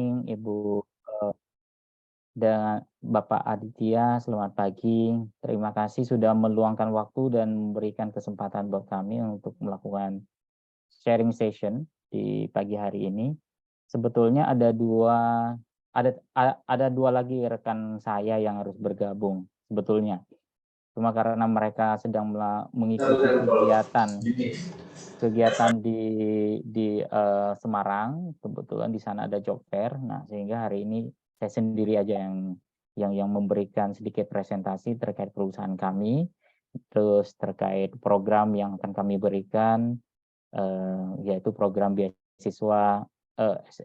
Ibu, dan Bapak Aditya, selamat pagi. Terima kasih sudah meluangkan waktu dan memberikan kesempatan buat kami untuk melakukan sharing session di pagi hari ini. Sebetulnya ada dua lagi rekan saya yang harus bergabung sebetulnya. Cuma karena mereka sedang mengikuti kegiatan di Semarang, kebetulan di sana ada job fair. Nah, sehingga hari ini saya sendiri aja yang memberikan sedikit presentasi terkait perusahaan kami, terus terkait program yang akan kami berikan, yaitu program beasiswa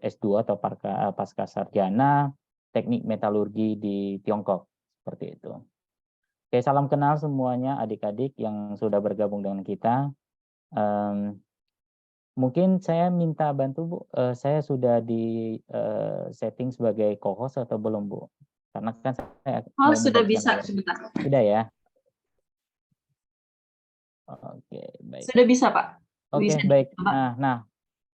S2 atau pasca sarjana teknik metalurgi di Tiongkok, seperti itu. Oke, salam kenal semuanya adik-adik yang sudah bergabung dengan kita. Mungkin saya minta bantu Bu, saya sudah di setting sebagai co-host atau belum Bu? Karena kan saya sudah bisa sebentar. Sudah ya? Oke, baik. Sudah bisa Pak. Oke, baik. Nah,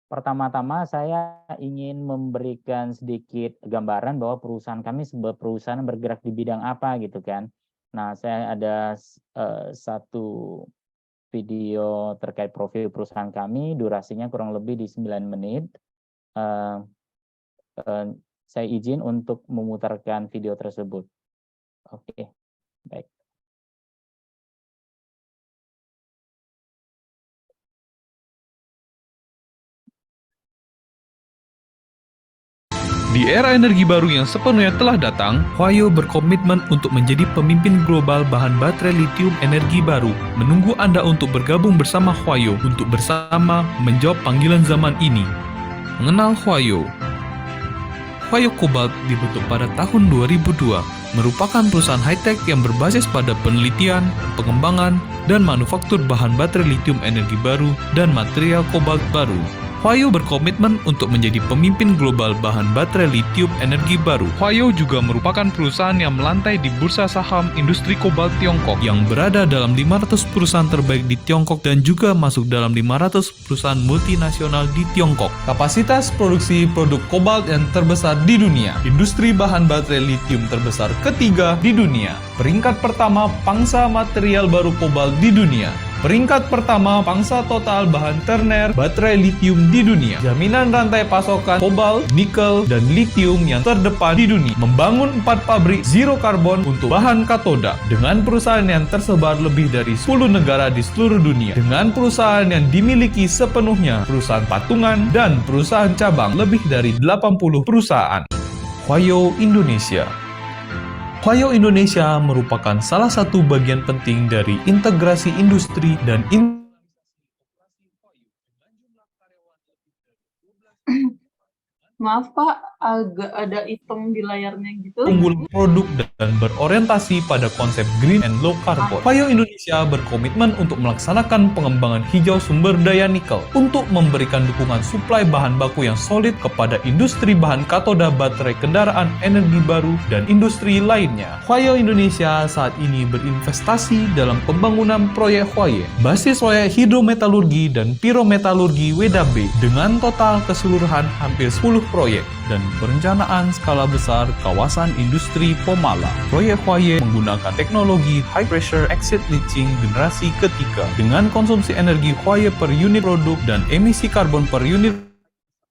pertama-tama saya ingin memberikan sedikit gambaran bahwa perusahaan kami sebuah perusahaan bergerak di bidang apa gitu kan. Nah, saya ada satu video terkait profil perusahaan kami, durasinya kurang lebih di 9 menit. Saya izin untuk memutarkan video tersebut. Oke, baik. Di era energi baru yang sepenuhnya telah datang, Huayo berkomitmen untuk menjadi pemimpin global bahan baterai lithium energi baru. Menunggu Anda untuk bergabung bersama Huayo untuk bersama menjawab panggilan zaman ini. Mengenal Huayo. Huayo Cobalt dibentuk pada tahun 2002, merupakan perusahaan high-tech yang berbasis pada penelitian, pengembangan, dan manufaktur bahan baterai lithium energi baru dan material kobalt baru. Huayo berkomitmen untuk menjadi pemimpin global bahan baterai lithium energi baru. Huayo juga merupakan perusahaan yang melantai di bursa saham industri kobalt Tiongkok yang berada dalam 500 perusahaan terbaik di Tiongkok dan juga masuk dalam 500 perusahaan multinasional di Tiongkok. Kapasitas produksi produk kobalt yang terbesar di dunia. Industri bahan baterai lithium terbesar ketiga di dunia. Peringkat pertama pangsa material baru kobalt di dunia. Peringkat pertama pangsa total bahan terner baterai lithium di dunia. Jaminan rantai pasokan kobalt, nikel, dan lithium yang terdepan di dunia. Membangun 4 pabrik zero carbon untuk bahan katoda. Dengan perusahaan yang tersebar lebih dari 10 negara di seluruh dunia. Dengan perusahaan yang dimiliki sepenuhnya perusahaan patungan dan perusahaan cabang lebih dari 80 perusahaan. Huayo Indonesia. Huayo Indonesia merupakan salah satu bagian penting dari integrasi industri dan Maaf Pak, agak ada hitam di layarnya gitu. Unggul produk dan berorientasi pada konsep green and low carbon. Huayo Indonesia berkomitmen untuk melaksanakan pengembangan hijau sumber daya nikel untuk memberikan dukungan suplai bahan baku yang solid kepada industri bahan katoda baterai kendaraan energi baru dan industri lainnya. Huayo Indonesia saat ini berinvestasi dalam pembangunan proyek Huayo, basis proyek hidrometalurgi dan pirometalurgi WDB dengan total keseluruhan hampir 10 proyek dan perencanaan skala besar kawasan industri Pomala. Proyek Huayo menggunakan teknologi high pressure exit leaching generasi ketiga dengan konsumsi energi Huayo per unit produk dan emisi karbon per unit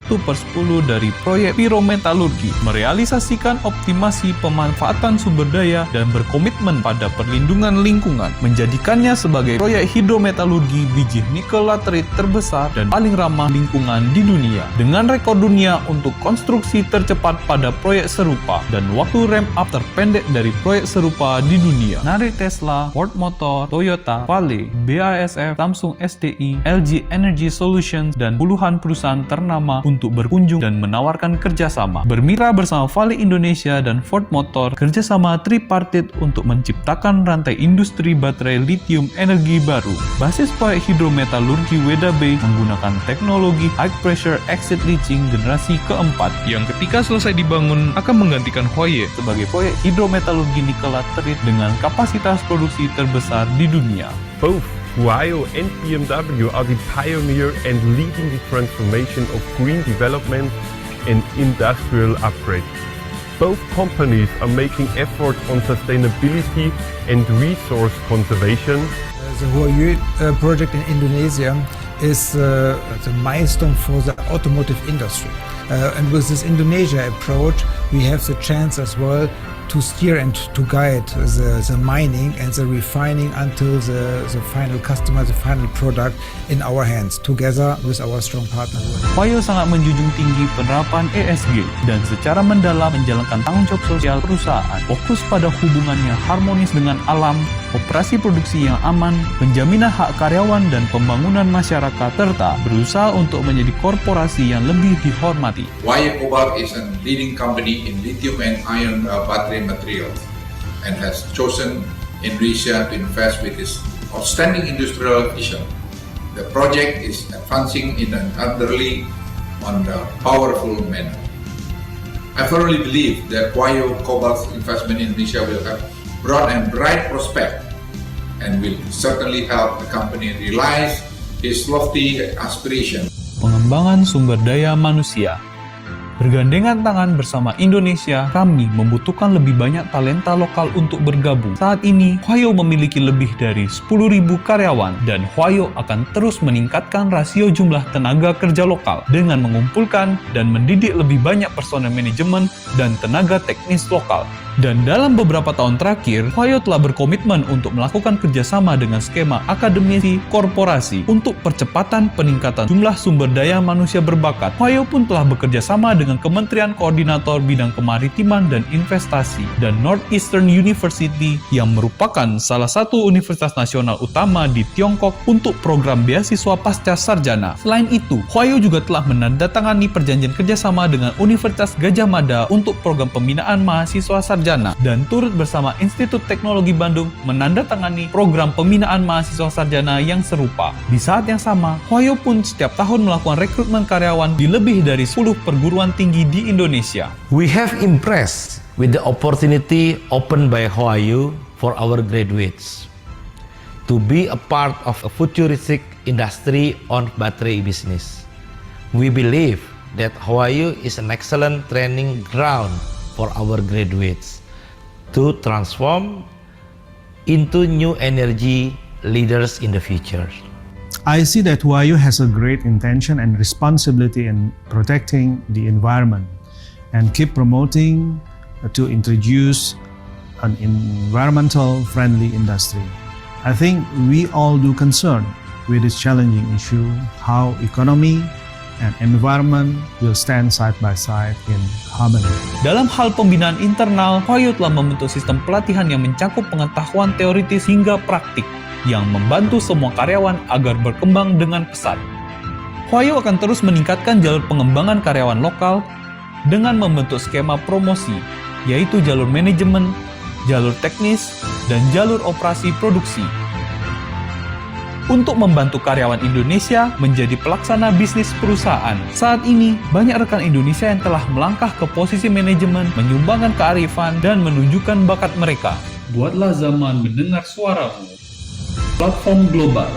1/10 dari proyek pirometalurgi, merealisasikan optimasi pemanfaatan sumber daya dan berkomitmen pada perlindungan lingkungan, menjadikannya sebagai proyek hidrometalurgi biji nikel laterit terbesar dan paling ramah lingkungan di dunia, dengan rekor dunia untuk konstruksi tercepat pada proyek serupa dan waktu ramp up terpendek dari proyek serupa di dunia. Dari Tesla, Ford Motor, Toyota, Vale, BASF, Samsung SDI, LG Energy Solutions, dan puluhan perusahaan ternama untuk berkunjung dan menawarkan kerjasama. Bermitra bersama Vale Indonesia dan Ford Motor, kerjasama tripartit untuk menciptakan rantai industri baterai lithium energi baru. Basis proyek hidrometalurgi WDB menggunakan teknologi high pressure exit leaching generasi keempat, yang ketika selesai dibangun akan menggantikan Huayo sebagai proyek hidrometalurgi nikel laterit dengan kapasitas produksi terbesar di dunia. Both Huayo and BMW are the pioneer and leading the transformation of green development and industrial upgrade. Both companies are making efforts on sustainability and resource conservation. The Huayu project in Indonesia is the milestone for the automotive industry. And with this Indonesia approach, we have the chance as well to steer and to guide the mining and the refining until the final customer, the final product in our hands, together with our strong partner. Huayu sangat menjunjung tinggi penerapan ESG dan secara mendalam menjalankan tanggung jawab sosial perusahaan, fokus pada hubungannya harmonis dengan alam, operasi produksi yang aman, penjaminan hak karyawan dan pembangunan masyarakat, serta berusaha untuk menjadi korporasi yang lebih dihormati. Huayu Cobalt is a leading company in lithium and ion battery materials and has chosen Indonesia to invest with its outstanding industrial vision. The project is advancing in an orderly and powerful manner. I firmly believe that Huayu Cobalt's investment in Indonesia will have broad and bright prospect and will certainly help the company realize its lofty aspiration. Pengembangan sumber daya manusia. Bergandengan tangan bersama Indonesia, kami membutuhkan lebih banyak talenta lokal untuk bergabung. Saat ini, Huayu memiliki lebih dari 10.000 karyawan dan Huayu akan terus meningkatkan rasio jumlah tenaga kerja lokal dengan mengumpulkan dan mendidik lebih banyak personel manajemen dan tenaga teknis lokal. Dan dalam beberapa tahun terakhir, Huayu telah berkomitmen untuk melakukan kerjasama dengan skema akademisi korporasi untuk percepatan peningkatan jumlah sumber daya manusia berbakat. Huayu pun telah bekerja sama dengan Kementerian Koordinator Bidang Kemaritiman dan Investasi dan Northeastern University yang merupakan salah satu universitas nasional utama di Tiongkok untuk program beasiswa pasca sarjana. Selain itu, Huayu juga telah menandatangani perjanjian kerjasama dengan Universitas Gadjah Mada untuk program pembinaan mahasiswa sarjana dan turut bersama Institut Teknologi Bandung menandatangani program pembinaan mahasiswa sarjana yang serupa. Di saat yang sama, Huayu pun setiap tahun melakukan rekrutmen karyawan di lebih dari 10 perguruan tinggi di Indonesia. We have impressed with the opportunity opened by Huayu for our graduates to be a part of a futuristic industry on battery business. We believe that Huayu is an excellent training ground for our graduates to transform into new energy leaders in the future. I see that Huayu has a great intention and responsibility in protecting the environment and keep promoting to introduce an environmental friendly industry. I think we all do concern with this challenging issue, how economy and environment will stand side by side in harmony. Dalam hal pembinaan internal, Huayu telah membentuk sistem pelatihan yang mencakup pengetahuan teoritis hingga praktik yang membantu semua karyawan agar berkembang dengan pesat. Huayu akan terus meningkatkan jalur pengembangan karyawan lokal dengan membentuk skema promosi, yaitu jalur manajemen, jalur teknis, dan jalur operasi produksi. Untuk membantu karyawan Indonesia menjadi pelaksana bisnis perusahaan. Saat ini, banyak rekan Indonesia yang telah melangkah ke posisi manajemen, menyumbangkan kearifan, dan menunjukkan bakat mereka. Buatlah zaman mendengar suaramu. Platform global.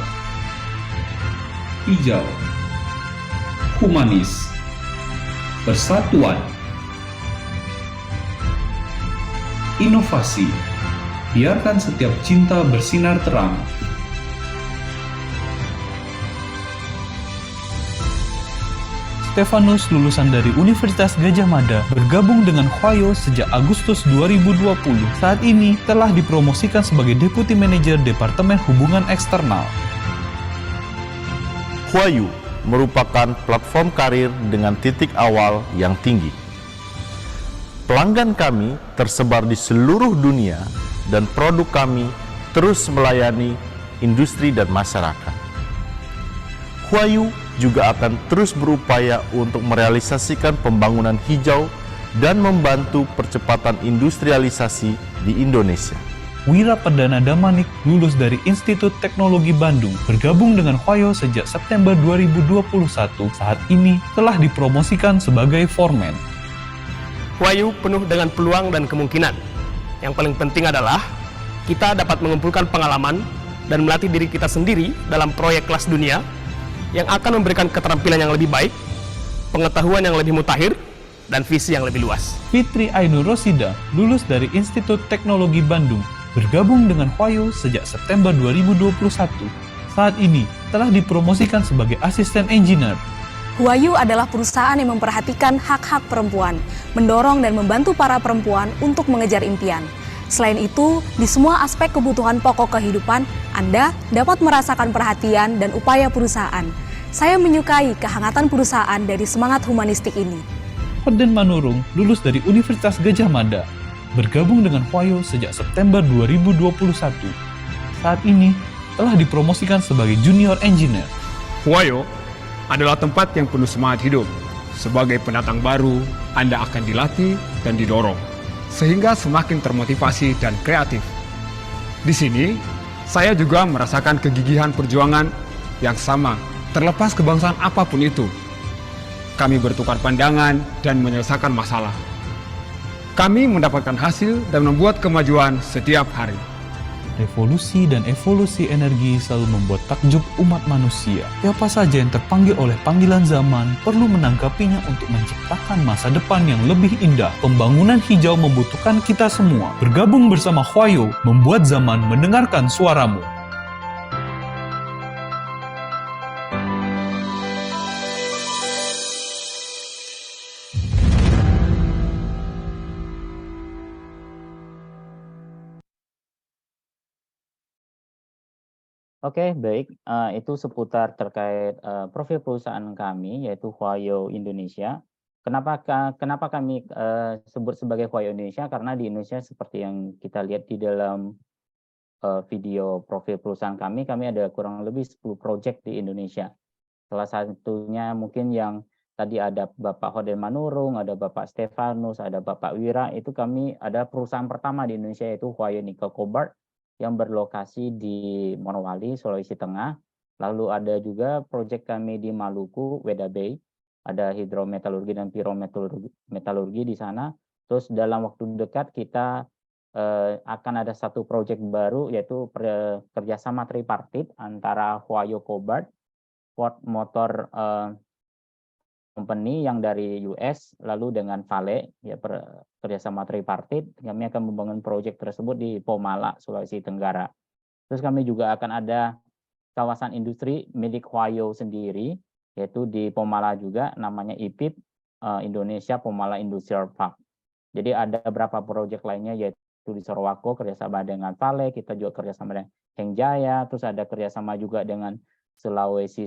Hijau. Humanis. Persatuan. Inovasi. Biarkan setiap cinta bersinar terang. Stefanus, lulusan dari Universitas Gadjah Mada, bergabung dengan Huayu sejak Agustus 2020. Saat ini telah dipromosikan sebagai Deputy Manager Departemen Hubungan Eksternal. Huayu merupakan platform karir dengan titik awal yang tinggi. Pelanggan kami tersebar di seluruh dunia dan produk kami terus melayani industri dan masyarakat. Huayu juga akan terus berupaya untuk merealisasikan pembangunan hijau dan membantu percepatan industrialisasi di Indonesia. Wira Perdana Damanik, lulus dari Institut Teknologi Bandung, bergabung dengan Huayu sejak September 2021. Saat ini telah dipromosikan sebagai foreman. Huayu penuh dengan peluang dan kemungkinan. Yang paling penting adalah kita dapat mengumpulkan pengalaman dan melatih diri kita sendiri dalam proyek kelas dunia yang akan memberikan keterampilan yang lebih baik, pengetahuan yang lebih mutakhir, dan visi yang lebih luas. Fitri Ainur Rosida lulus dari Institut Teknologi Bandung, bergabung dengan Huayo sejak September 2021. Saat ini telah dipromosikan sebagai asisten engineer. Huayo adalah perusahaan yang memperhatikan hak-hak perempuan, mendorong dan membantu para perempuan untuk mengejar impian. Selain itu, di semua aspek kebutuhan pokok kehidupan, Anda dapat merasakan perhatian dan upaya perusahaan. Saya menyukai kehangatan perusahaan dari semangat humanistik ini. Horden Manurung lulus dari Universitas Gadjah Mada, bergabung dengan Huayo sejak September 2021. Saat ini telah dipromosikan sebagai junior engineer. Huayo adalah tempat yang penuh semangat hidup. Sebagai pendatang baru, Anda akan dilatih dan didorong, sehingga semakin termotivasi dan kreatif. Di sini, saya juga merasakan kegigihan perjuangan yang sama, terlepas kebangsaan apapun itu. Kami bertukar pandangan dan menyelesaikan masalah. Kami mendapatkan hasil dan membuat kemajuan setiap hari. Revolusi dan evolusi energi selalu membuat takjub umat manusia. Siapa saja yang terpanggil oleh panggilan zaman perlu menanggapinya untuk menciptakan masa depan yang lebih indah. Pembangunan hijau membutuhkan kita semua. Bergabung bersama Huayo, membuat zaman mendengarkan suaramu. Oke, baik. Itu seputar terkait profil perusahaan kami, yaitu Huayo Indonesia. Kenapa kami sebut sebagai Huayo Indonesia? Karena di Indonesia seperti yang kita lihat di dalam video profil perusahaan kami ada kurang lebih 10 proyek di Indonesia. Salah satunya mungkin yang tadi ada Bapak Horden Manurung, ada Bapak Stefanus, ada Bapak Wira. Itu kami ada perusahaan pertama di Indonesia, yaitu Huayo Nickel Cobalt, yang berlokasi di Morowali, Sulawesi Tengah. Lalu ada juga proyek kami di Maluku, Weda Bay, ada hidrometalurgi dan pirometalurgi di sana. Terus dalam waktu dekat kita akan ada satu proyek baru, yaitu kerjasama tripartit antara Huayo Cobalt, Ford Motor Company yang dari US, lalu dengan Vale, ya kerjasama tripartit. Kami akan membangun proyek tersebut di Pomala, Sulawesi Tenggara. Terus kami juga akan ada kawasan industri milik Huayo sendiri, yaitu di Pomala juga, namanya IPIP, Indonesia Pomala Industrial Park. Jadi ada beberapa proyek lainnya, yaitu di Sorowako kerjasama dengan Vale, kita juga kerjasama dengan Hengjaya, terus ada kerjasama juga dengan Sulawesi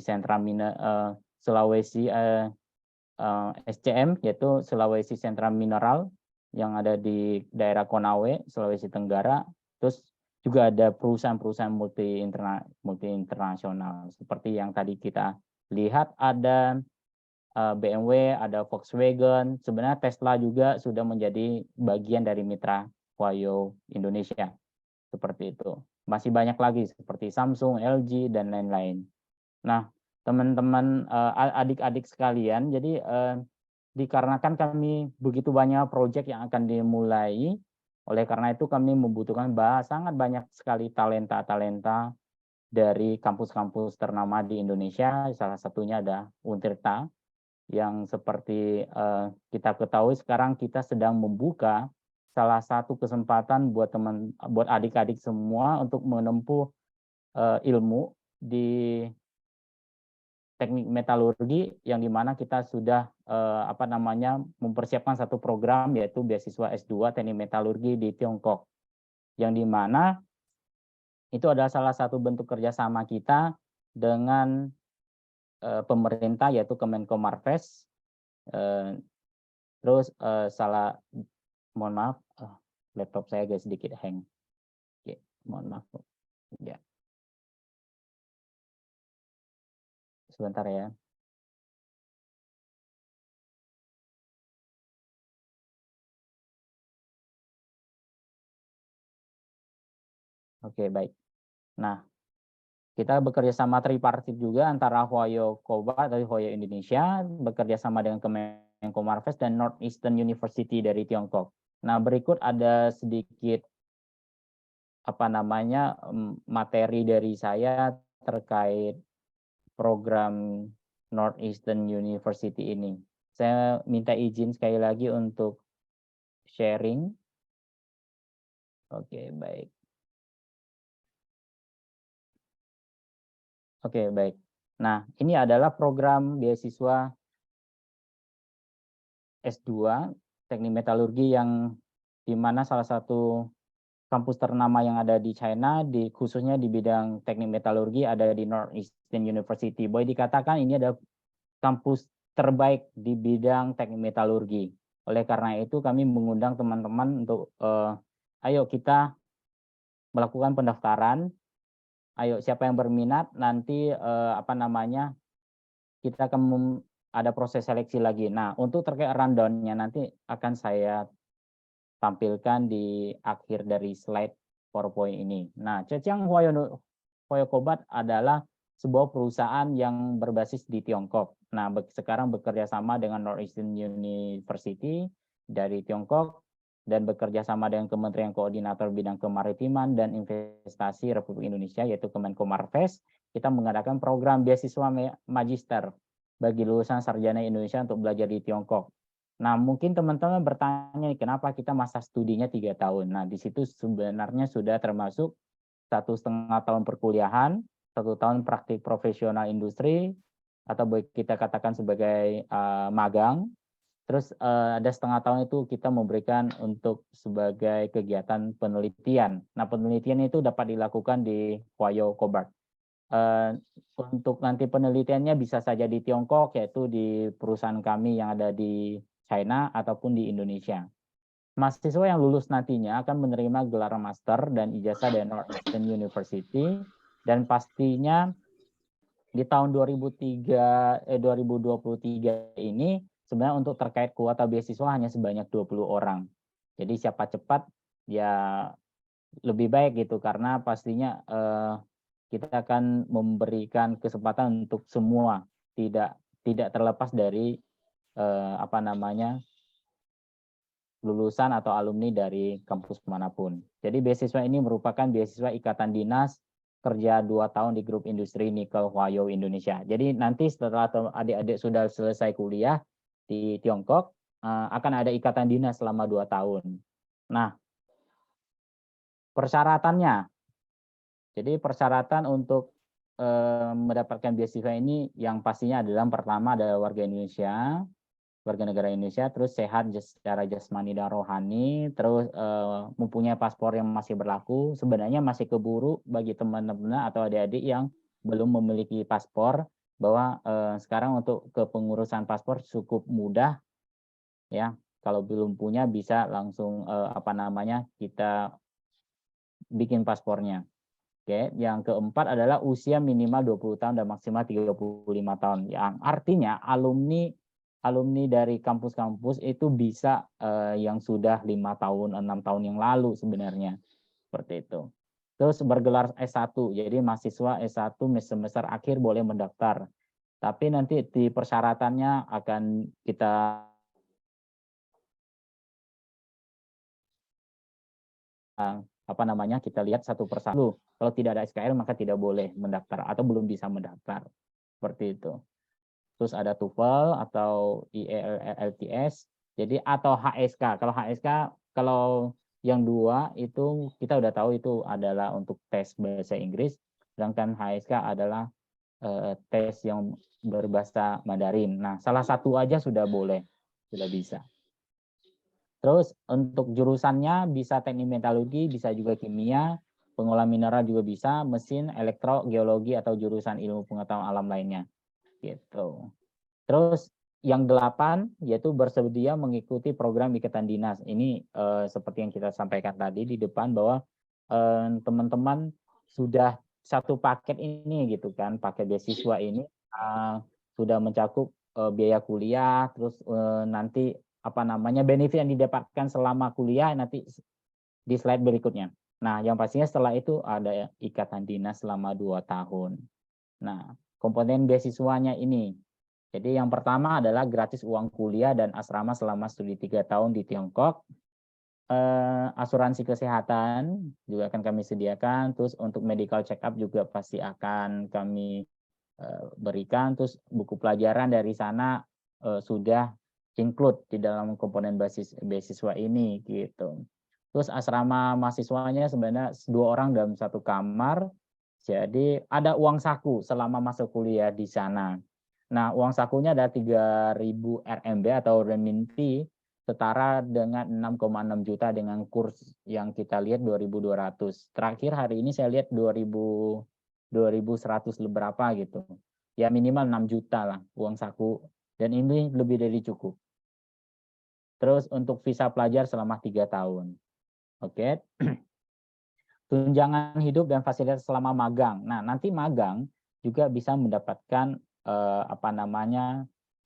SCM, yaitu Sulawesi Sentra Mineral yang ada di daerah Konawe, Sulawesi Tenggara. Terus juga ada perusahaan-perusahaan multi internasional seperti yang tadi kita lihat, ada BMW, ada Volkswagen. Sebenarnya Tesla juga sudah menjadi bagian dari mitra Huayo Indonesia. Seperti itu. Masih banyak lagi seperti Samsung, LG, dan lain-lain. Nah, teman-teman, adik-adik sekalian, jadi dikarenakan kami begitu banyak proyek yang akan dimulai, oleh karena itu kami membutuhkan sangat banyak sekali talenta-talenta dari kampus-kampus ternama di Indonesia. Salah satunya ada Untirta, yang seperti kita ketahui sekarang kita sedang membuka salah satu kesempatan buat adik-adik semua untuk menempuh ilmu di teknik metalurgi, yang dimana kita sudah mempersiapkan satu program, yaitu beasiswa S2 teknik metalurgi di Tiongkok, yang dimana itu adalah salah satu bentuk kerjasama kita dengan pemerintah, yaitu Kemenko Marves. Terus mohon maaf, laptop saya agak sedikit hang. Oke, mohon maaf. Ya. Sebentar ya. Oke, baik. Nah, kita bekerja sama tripartit juga antara Huayo Cobalt dari Huayo Indonesia, bekerja sama dengan Kemenko Marves dan Northeastern University dari Tiongkok. Nah, berikut ada sedikit materi dari saya terkait program Northeastern University ini. Saya minta izin sekali lagi untuk sharing. Oke, baik. Oke, baik. Nah, ini adalah program beasiswa S2 Teknik Metalurgi yang di mana salah satu kampus ternama yang ada di China, khususnya di bidang teknik metalurgi ada di Northeastern University. Boleh dikatakan ini adalah kampus terbaik di bidang teknik metalurgi. Oleh karena itu kami mengundang teman-teman untuk ayo kita melakukan pendaftaran. Ayo siapa yang berminat nanti kita akan ada proses seleksi lagi. Nah, untuk terkait rundown-nya nanti akan saya tampilkan di akhir dari slide PowerPoint ini. Nah, Zhejiang Huayo Kobat adalah sebuah perusahaan yang berbasis di Tiongkok. Nah, sekarang bekerja sama dengan Northeastern University dari Tiongkok dan bekerja sama dengan Kementerian Koordinator Bidang Kemaritiman dan Investasi Republik Indonesia, yaitu Kemenkomarves. Kita mengadakan program beasiswa magister bagi lulusan sarjana Indonesia untuk belajar di Tiongkok. Nah, mungkin teman-teman bertanya, kenapa kita masa studinya 3 tahun? Nah, di situ sebenarnya sudah termasuk 1,5 tahun perkuliahan, 1 tahun praktik profesional industri, atau kita katakan sebagai magang. Terus ada 1/2 tahun itu kita memberikan untuk sebagai kegiatan penelitian. Nah, penelitian itu dapat dilakukan di Huayo Kobat. Untuk nanti penelitiannya bisa saja di Tiongkok, yaitu di perusahaan kami yang ada di China ataupun di Indonesia. Mahasiswa yang lulus nantinya akan menerima gelar master dan ijazah dari Northeastern University, dan pastinya di tahun 2023 ini sebenarnya untuk terkait kuota beasiswa hanya sebanyak 20 orang. Jadi siapa cepat ya lebih baik gitu, karena pastinya kita akan memberikan kesempatan untuk semua, tidak terlepas dari lulusan atau alumni dari kampus manapun. Jadi beasiswa ini merupakan beasiswa ikatan dinas kerja 2 tahun di grup industri nikel Huayo Indonesia. Jadi nanti setelah adik-adik sudah selesai kuliah di Tiongkok, akan ada ikatan dinas selama 2 tahun. Nah, persyaratannya. Jadi persyaratan untuk mendapatkan beasiswa ini yang pastinya adalah pertama adalah warga Indonesia, warga negara Indonesia, terus sehat secara jasmani dan rohani, terus mempunyai paspor yang masih berlaku. Sebenarnya masih keburu bagi teman-teman atau adik-adik yang belum memiliki paspor, bahwa sekarang untuk kepengurusan paspor cukup mudah, ya. Kalau belum punya bisa langsung kita bikin paspornya. Oke, yang keempat adalah usia minimal 20 tahun dan maksimal 35 tahun. Yang artinya alumni dari kampus-kampus itu bisa yang sudah 5 tahun, 6 tahun yang lalu sebenarnya. Seperti itu. Terus bergelar S1, jadi mahasiswa S1 semester akhir boleh mendaftar. Tapi nanti di persyaratannya akan kita kita lihat satu persatu. Kalau tidak ada SKL maka tidak boleh mendaftar atau belum bisa mendaftar. Seperti itu. Terus ada TOEFL atau IELTS, jadi atau HSK. Kalau HSK, kalau yang 2 itu kita udah tahu itu adalah untuk tes bahasa Inggris, sedangkan HSK adalah tes yang berbahasa Mandarin. Nah, salah satu aja sudah boleh, sudah bisa. Terus untuk jurusannya bisa teknik metalurgi, bisa juga kimia, pengolahan mineral juga bisa, mesin, elektro, geologi, atau jurusan ilmu pengetahuan alam lainnya. Gitu. Terus yang 8 yaitu bersedia mengikuti program ikatan dinas. Ini seperti yang kita sampaikan tadi di depan, bahwa teman-teman sudah satu paket ini gitu kan, paket beasiswa ini sudah mencakup biaya kuliah, terus nanti benefit yang didapatkan selama kuliah nanti di slide berikutnya. Nah, yang pastinya setelah itu ada ikatan dinas selama 2 tahun. Nah, komponen beasiswanya ini. Jadi yang pertama adalah gratis uang kuliah dan asrama selama studi 3 tahun di Tiongkok. Asuransi kesehatan juga akan kami sediakan. Terus untuk medical check up juga pasti akan kami berikan. Terus buku pelajaran dari sana sudah include di dalam komponen beasiswa ini gitu. Terus asrama mahasiswanya sebenarnya 2 orang dalam satu kamar. Jadi ada uang saku selama masuk kuliah di sana. Nah, uang sakunya ada 3.000 RMB atau renminbi, setara dengan 6,6 juta dengan kurs yang kita lihat 2.200. Terakhir hari ini saya lihat 2.100 berapa gitu. Ya minimal 6 juta lah uang saku, dan ini lebih dari cukup. Terus untuk visa pelajar selama 3 tahun. Oke. Tunjangan hidup dan fasilitas selama magang. Nah, nanti magang juga bisa mendapatkan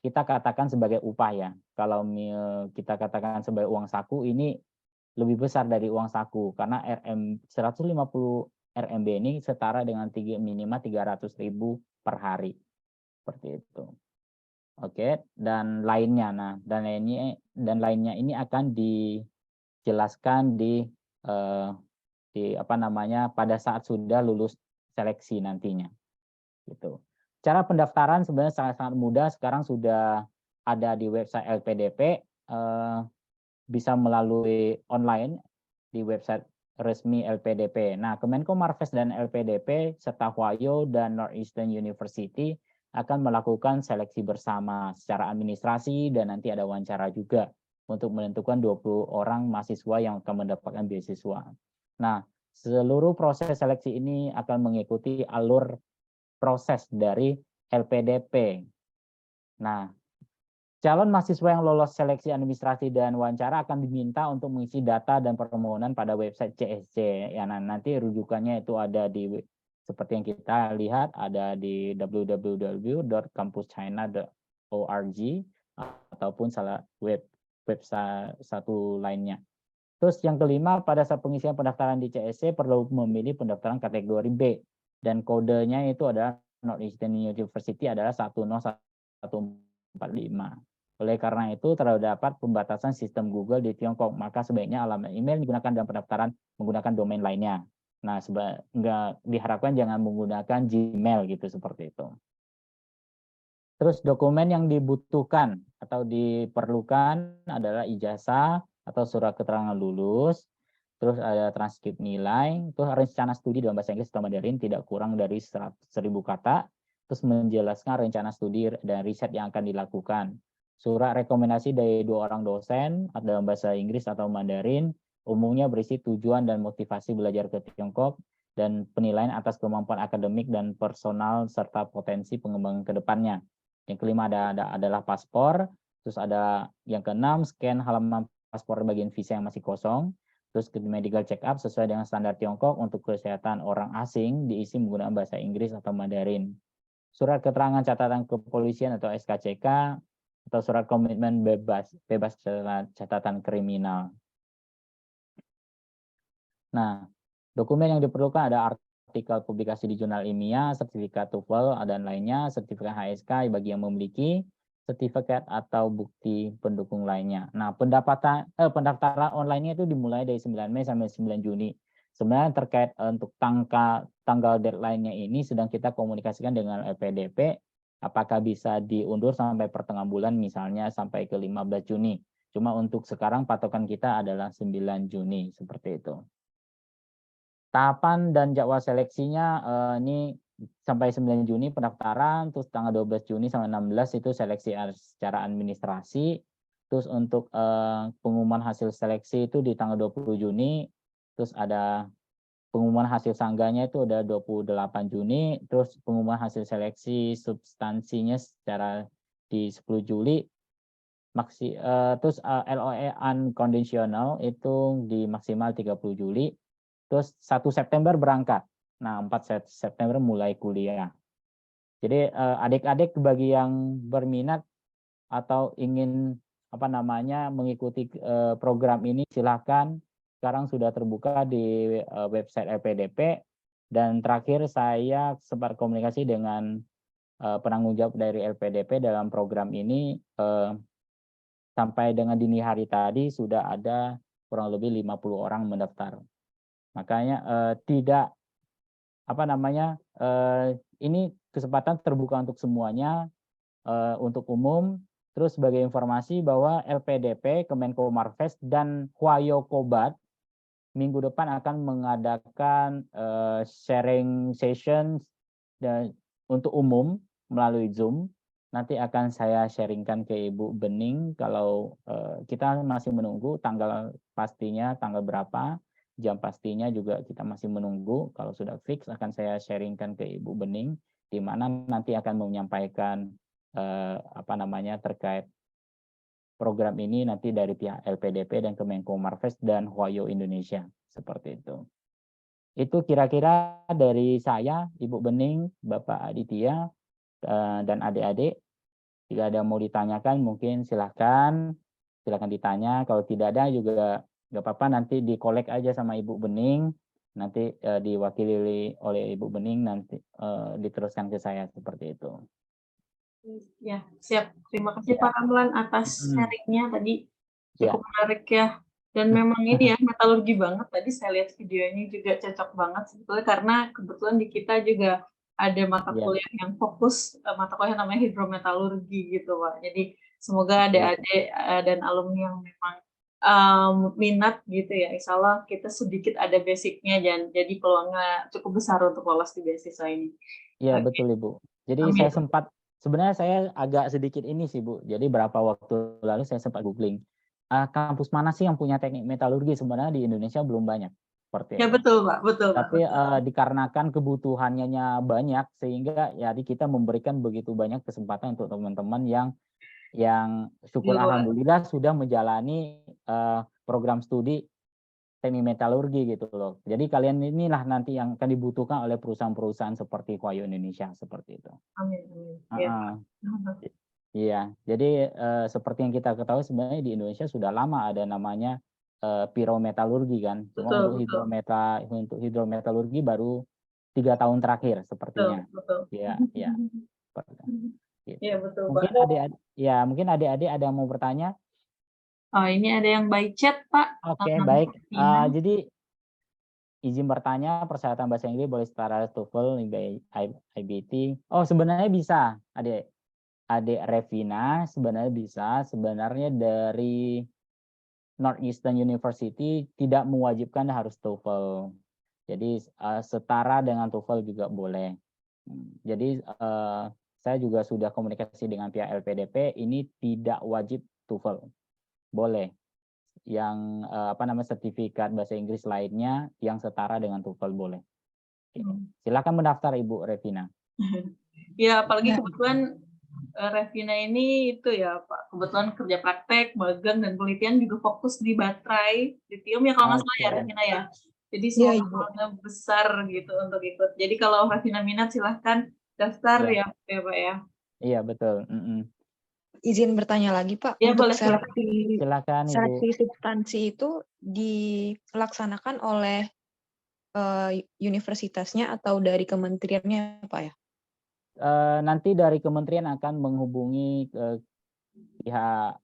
kita katakan sebagai upah ya. Kalau kita katakan sebagai uang saku, ini lebih besar dari uang saku karena 150 RMB ini setara dengan minimal 300.000 per hari. Seperti itu. Oke, dan lainnya. Nah, dan lainnya ini akan dijelaskan pada saat sudah lulus seleksi nantinya. Gitu. Cara pendaftaran sebenarnya sangat-sangat mudah. Sekarang sudah ada di website LPDP, bisa melalui online di website resmi LPDP. Nah, Kemenko Marves dan LPDP serta Hwayo dan Northeastern University akan melakukan seleksi bersama secara administrasi, dan nanti ada wawancara juga untuk menentukan 20 orang mahasiswa yang akan mendapatkan beasiswa. Nah, seluruh proses seleksi ini akan mengikuti alur proses dari LPDP. Nah, calon mahasiswa yang lolos seleksi administrasi dan wawancara akan diminta untuk mengisi data dan permohonan pada website CSC. Ya, nanti rujukannya itu ada seperti yang kita lihat, ada di www.campuschina.org ataupun website satu lainnya. Terus yang kelima, pada saat pengisian pendaftaran di CSC perlu memilih pendaftaran kategori B, dan kodenya itu adalah Northeastern University adalah 10145. Oleh karena itu terdapat pembatasan sistem Google di Tiongkok, maka sebaiknya alamat email digunakan dalam pendaftaran menggunakan domain lainnya. Nah, diharapkan jangan menggunakan Gmail gitu, seperti itu. Terus dokumen yang dibutuhkan atau diperlukan adalah ijazah atau surat keterangan lulus, terus ada transkrip nilai, terus rencana studi dalam bahasa Inggris atau Mandarin tidak kurang dari 1.000 kata, terus menjelaskan rencana studi dan riset yang akan dilakukan. Surat rekomendasi dari 2 orang dosen dalam bahasa Inggris atau Mandarin, umumnya berisi tujuan dan motivasi belajar ke Tiongkok, dan penilaian atas kemampuan akademik dan personal serta potensi pengembangan ke depannya. Yang kelima adalah paspor, terus ada yang keenam, scan halaman paspor bagian visa yang masih kosong, terus medical check up sesuai dengan standar Tiongkok untuk kesehatan orang asing diisi menggunakan bahasa Inggris atau Mandarin. Surat keterangan catatan kepolisian atau SKCK, atau surat komitmen bebas catatan kriminal. Nah, dokumen yang diperlukan ada artikel publikasi di jurnal ilmiah, sertifikat TOEFL dan lainnya, sertifikat HSK bagi yang memiliki, sertifikat atau bukti pendukung lainnya. Nah, pendaftaran online-nya itu dimulai dari 9 Mei sampai 9 Juni. Sebenarnya terkait untuk tanggal deadline-nya ini sedang kita komunikasikan dengan LPDP, apakah bisa diundur sampai pertengahan bulan, misalnya sampai ke 15 Juni. Cuma untuk sekarang patokan kita adalah 9 Juni, seperti itu. Tahapan dan jadwal seleksinya ini sampai 9 Juni pendaftaran, terus tanggal 12 Juni sampai 16 itu seleksi secara administrasi, terus untuk pengumuman hasil seleksi itu di tanggal 20 Juni, terus ada pengumuman hasil sanggahnya itu ada 28 Juni, terus pengumuman hasil seleksi substansinya secara di 10 Juli, terus LOE unconditional itu di maksimal 30 Juli, terus 1 September berangkat. Nah, 4 September mulai kuliah. Jadi adik-adik bagi yang berminat atau ingin mengikuti program ini, silakan. Sekarang sudah terbuka di website LPDP, dan terakhir saya sempat komunikasi dengan penanggung jawab dari LPDP dalam program ini, sampai dengan dini hari tadi sudah ada kurang lebih 50 orang mendaftar. Makanya ini kesempatan terbuka untuk semuanya, untuk umum. Terus sebagai informasi bahwa LPDP, Kemenko Marves, dan Hwayo Kobat minggu depan akan mengadakan sharing sessions untuk umum melalui Zoom. Nanti akan saya sharingkan ke Ibu Bening. Kalau kita masih menunggu tanggal pastinya, tanggal berapa, jam pastinya juga kita masih menunggu. Kalau sudah fix akan saya sharingkan ke Ibu Bening, di mana nanti akan menyampaikan terkait program ini nanti dari pihak LPDP dan Kemenko Marves dan Hwayo Indonesia, seperti itu. Itu kira-kira dari saya, Ibu Bening, Bapak Aditya, dan adik-adik. Jika ada mau ditanyakan mungkin silakan ditanya. Kalau tidak ada juga nggak apa-apa, nanti dikolek aja sama Ibu Bening, nanti diwakili oleh Ibu Bening, nanti diteruskan ke saya, seperti itu. Ya, siap. Terima kasih Pak Ramlan atas sharingnya tadi, cukup menarik ya. Dan memang ini ya, metalurgi banget. Tadi saya lihat videonya juga cocok banget sebetulnya, karena kebetulan di kita juga ada mata kuliah yang fokus, mata kuliah namanya hidrometalurgi gitu Pak. Jadi semoga adik-adik dan alumni yang memang minat gitu ya, insya Allah kita sedikit ada basicnya, dan jadi peluangnya cukup besar untuk lolos di beasiswa ini. Iya, betul Ibu. Jadi sebenarnya saya agak sedikit ini sih Bu, jadi berapa waktu lalu saya sempat googling, kampus mana sih yang punya teknik metalurgi. Sebenarnya di Indonesia belum banyak. Seperti ya itu. betul Pak, betul. Tapi betul. Dikarenakan kebutuhannya banyak, sehingga jadi kita memberikan begitu banyak kesempatan untuk teman-teman yang syukur alhamdulillah sudah menjalani program studi teknik metalurgi gitu loh. Jadi kalian inilah nanti yang akan dibutuhkan oleh perusahaan-perusahaan seperti Hwayo Indonesia, seperti itu. Amin. Iya, jadi seperti yang kita ketahui sebenarnya di Indonesia sudah lama ada namanya pirometalurgi kan. Cuma untuk hidrometalurgi baru 3 tahun terakhir sepertinya. Betul. Iya. Iya betul. Mungkin adik-adik ada yang mau bertanya. Oh, ini ada yang by chat Pak. Oke, baik. Jadi izin bertanya, persyaratan bahasa Inggris boleh setara TOEFL, IBT. Oh, sebenarnya bisa, adik Revina sebenarnya bisa. Sebenarnya dari Northeastern University tidak mewajibkan harus TOEFL. Jadi setara dengan TOEFL juga boleh. Jadi saya juga sudah komunikasi dengan pihak LPDP, ini tidak wajib TOEFL. Boleh. Yang sertifikat bahasa Inggris lainnya yang setara dengan TOEFL boleh. Silakan mendaftar Ibu Revina. Ya, apalagi kebetulan Revina ini itu ya Pak, kebetulan kerja praktek, magang dan penelitian juga fokus di baterai lithium ya kalau nggak salah ya Revina ya. Jadi semuanya besar gitu untuk ikut. Jadi kalau Revina minat silahkan daftar ya Pak ya. Iya betul. Izin bertanya lagi Pak, ya, untuk boleh, seleksi substansi itu dilaksanakan oleh universitasnya atau dari kementeriannya Pak ya? Nanti dari kementerian akan menghubungi pihak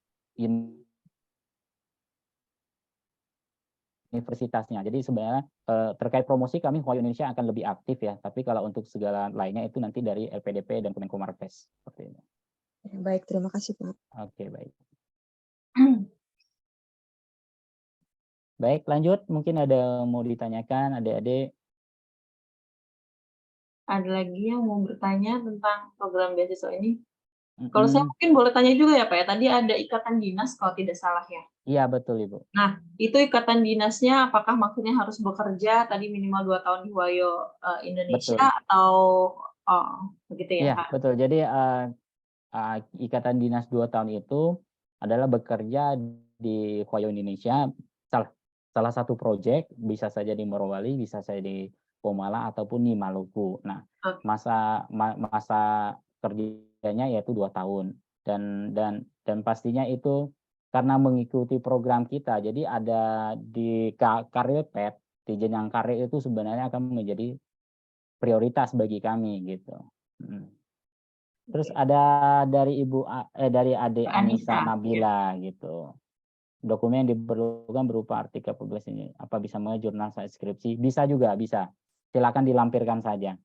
universitasnya. Jadi sebenarnya terkait promosi kami Hwayo Indonesia akan lebih aktif ya. Tapi kalau untuk segala lainnya itu nanti dari LPDP dan Kemenko Marves seperti ini. Baik, terima kasih Pak. Oke, baik. Baik, lanjut. Mungkin ada mau ditanyakan adik-adik. Ada lagi yang mau bertanya tentang program beasiswa ini? Kalau saya mungkin boleh tanya juga ya Pak ya, tadi ada ikatan dinas kalau tidak salah ya? Iya betul Ibu. Nah, itu ikatan dinasnya apakah maksudnya harus bekerja tadi minimal 2 tahun di Hwayo Indonesia betul. Atau begitu ya? Iya betul, jadi ikatan dinas 2 tahun itu adalah bekerja di Hwayo Indonesia, salah satu proyek, bisa saja di Morowali, bisa saja di Pomala ataupun di Maluku. Nah, masa kerjanya yaitu 2 tahun dan pastinya itu karena mengikuti program kita. Jadi ada di karir path, di jenjang karir itu sebenarnya akan menjadi prioritas bagi kami gitu. Terus ada dari dari Adik Anissa Nabila gitu. Dokumen yang diperlukan berupa artikel publikasi ini. Apa bisa jurnal skripsi? Bisa juga, bisa. Silakan dilampirkan saja.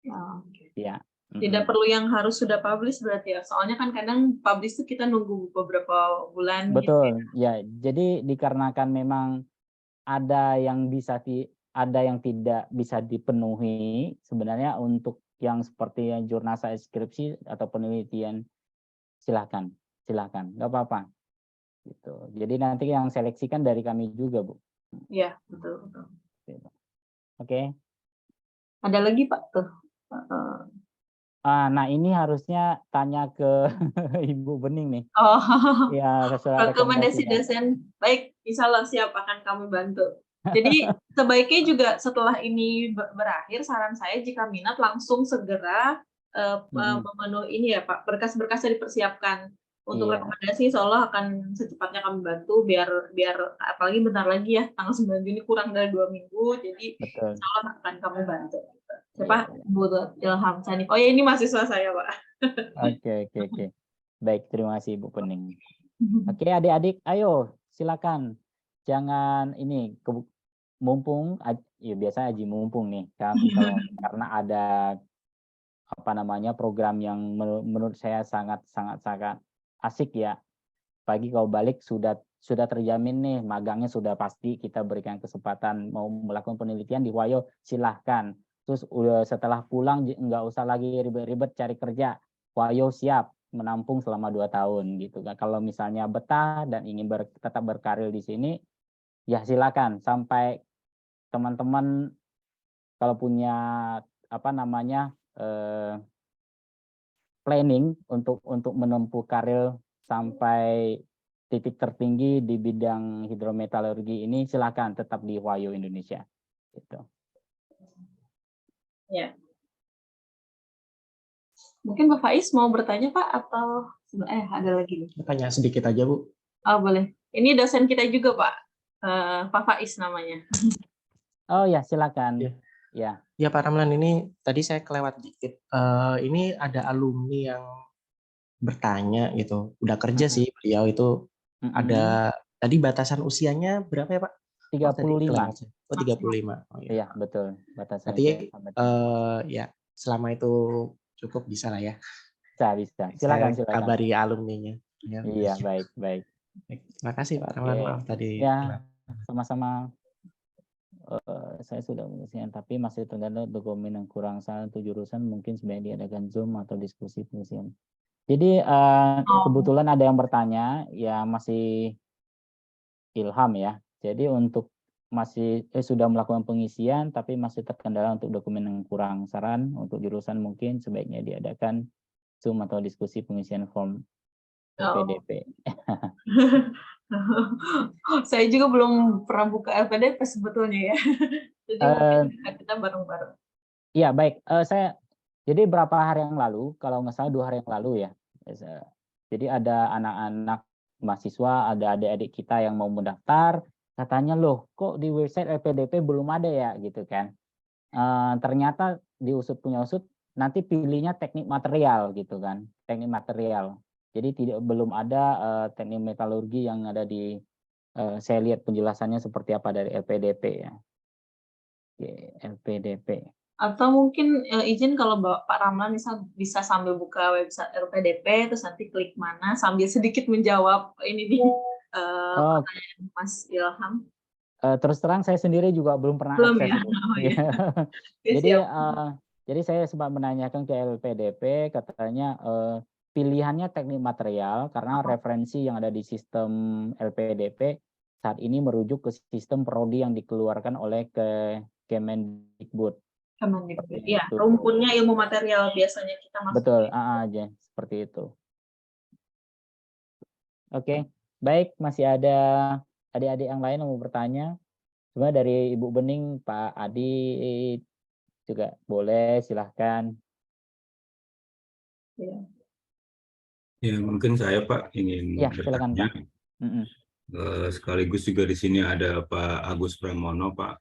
Okay. Ya. Tidak perlu yang harus sudah publish berarti ya. Soalnya kan kadang publish itu kita nunggu beberapa bulan. Betul, gitu ya. Jadi dikarenakan memang ada yang ada yang tidak bisa dipenuhi sebenarnya untuk yang seperti jurnal skripsi atau penelitian silakan, nggak apa-apa. Gitu. Jadi nanti yang seleksikan dari kami juga, Bu. Iya, betul. Oke. Ada lagi Pak tuh. Nah ini harusnya tanya ke Ibu Bening nih. Oh, ya, rekomendasi dosen. Baik, insya Allah siap akan kami bantu. Jadi sebaiknya juga setelah ini berakhir, saran saya jika minat langsung segera memenuhi ini ya Pak, berkas-berkasnya dipersiapkan. Untuk rekomendasi insya Allah akan secepatnya kami bantu biar apalagi bentar lagi ya, tanggal 9 Juni kurang dari 2 minggu, jadi insya Allah akan kami bantu. Siapa? Bu Ilham Sani. Oh ya, ini mahasiswa saya Pak. Oke. Baik, terima kasih Ibu Pening. Oke, adik-adik, ayo silakan. Jangan ini mumpung ya biasa Aji mumpung nih karena ada program yang menurut saya sangat asik ya. Pagi kalau balik sudah terjamin nih, magangnya sudah pasti, kita berikan kesempatan mau melakukan penelitian di Huayo, silahkan. Terus setelah pulang nggak usah lagi ribet-ribet cari kerja, Huayo siap menampung selama 2 tahun gitu kan. Kalau misalnya betah dan ingin tetap berkarir di sini, ya silakan. Sampai teman-teman kalau punya planning untuk menempuh karir sampai titik tertinggi di bidang hidrometalurgi ini, silakan tetap di Huayo Indonesia. Gitu. Ya. Mungkin Pak Faiz mau bertanya Pak atau ada lagi nih? Tanya sedikit aja Bu. Oh boleh. Ini dosen kita juga Pak, Pak Faiz namanya. Oh ya silakan. Ya Pak Ramlan, ini tadi saya kelewat dikit. Ini ada alumni yang bertanya gitu. Udah kerja sih beliau itu. Ada tadi batasan usianya berapa ya Pak? 35. Oh 35. Oh, iya betul batasan. Berarti ya selama itu cukup bisa lah ya. Bisa. Silakan. Kabari alumninya. Ya, iya baik. Terima kasih Pak Ramlan, maaf tadi. Ya sama-sama. Saya sudah mengusikan, tapi masih tergantung dokumen yang kurang salah untuk jurusan, mungkin sebaiknya diadakan Zoom atau diskusi pengisian. Jadi kebetulan ada yang bertanya, ya masih Ilham ya. Jadi untuk masih sudah melakukan pengisian, tapi masih terkendala untuk dokumen yang kurang, saran untuk jurusan mungkin sebaiknya diadakan Zoom atau diskusi pengisian form PDP. Saya juga belum pernah buka LPDP sebetulnya ya. Jadi mungkin kita bareng-bareng. Iya baik. Jadi berapa hari yang lalu, kalau nggak salah 2 hari yang lalu ya. Jadi ada anak-anak mahasiswa, ada adik-adik kita yang mau mendaftar. Katanya loh, kok di website LPDP belum ada ya gitu kan. Ternyata di punya usut nanti pilihnya teknik material gitu kan, teknik material. Jadi belum ada teknik metalurgi yang ada di saya lihat penjelasannya seperti apa dari LPDP ya. LPDP. Atau mungkin izin kalau Pak Ramlan bisa sambil buka website LPDP terus nanti klik mana sambil sedikit menjawab ini nih pertanyaan Mas Ilham. Terus terang saya sendiri juga belum pernah akses. Ya? Oh, ya. Jadi saya sempat menanyakan ke LPDP, katanya pilihannya teknik material karena referensi yang ada di sistem LPDP saat ini merujuk ke sistem prodi yang dikeluarkan oleh Kemendikbud. Iya, rumpunnya ilmu material biasanya kita masuk. Betul, aja seperti itu. Oke, baik, masih ada adik-adik yang lain yang mau bertanya. Cuma dari Ibu Bening, Pak Adi juga boleh, silahkan. Ya, mungkin saya Pak ingin bertanya. Pak. Sekaligus juga di sini ada Pak Agus Pramono, Pak.